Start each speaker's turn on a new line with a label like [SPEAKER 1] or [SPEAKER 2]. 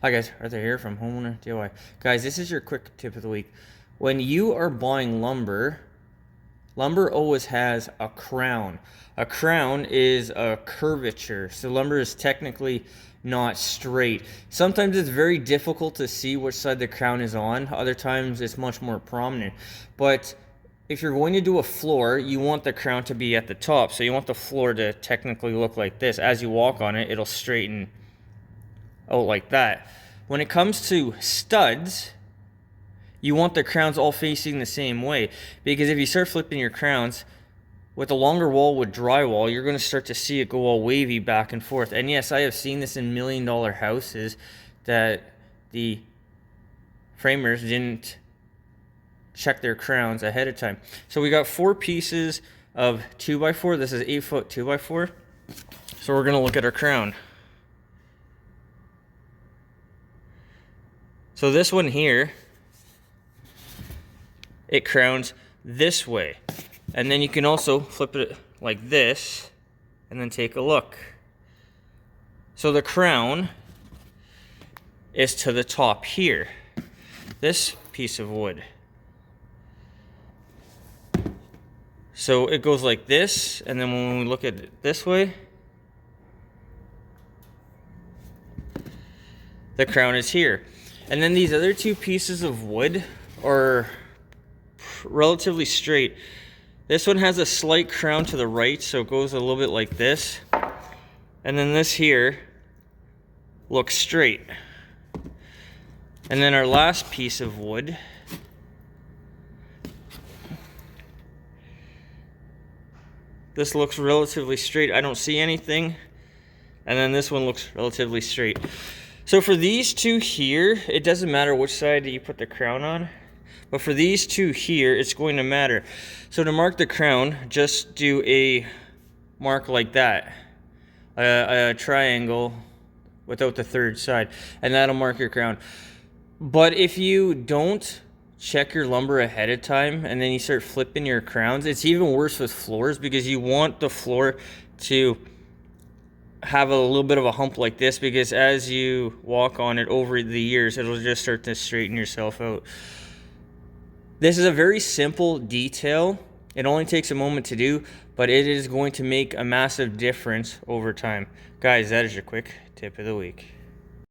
[SPEAKER 1] Hi guys, Arthur here from Homeowner DIY. Guys, this is your quick tip of the week. When you are buying lumber, lumber always has a crown. A crown is a curvature, so lumber is technically not straight. Sometimes it's very difficult to see which side the crown is on. Other times it's much more prominent. But if you're going to do a floor, you want the crown to be at the top. So you want the floor to technically look like this. As you walk on it, it'll straighten out like that. When it comes to studs, you want the crowns all facing the same way, because if you start flipping your crowns with a longer wall with drywall, you're going to start to see it go all wavy back and forth. And yes, I have seen this in $1 million houses that the framers didn't check their crowns ahead of time. So we got 4 pieces of 2x4. This is 8-foot 2x4. So we're going to look at our crown. So this one here, it crowns this way. And then you can also flip it like this and then take a look. So the crown is to the top here. This piece of wood. So it goes like this, and then when we look at it this way, the crown is here. And then these other 2 pieces of wood are relatively straight. This one has a slight crown to the right, so it goes a little bit like this. And then this here looks straight. And then our last piece of wood, this looks relatively straight. I don't see anything. And then this one looks relatively straight. So for these 2 here, it doesn't matter which side you put the crown on. But for these 2 here, it's going to matter. So to mark the crown, just do a mark like that. A triangle without the 3rd side. And that'll mark your crown. But if you don't check your lumber ahead of time and then you start flipping your crowns, it's even worse with floors, because you want the floor to have a little bit of a hump like this, because as you walk on it over the years, it'll just start to straighten yourself out. This is a very simple detail. It only takes a moment to do, but it is going to make a massive difference over time. Guys, that is your quick tip of the week.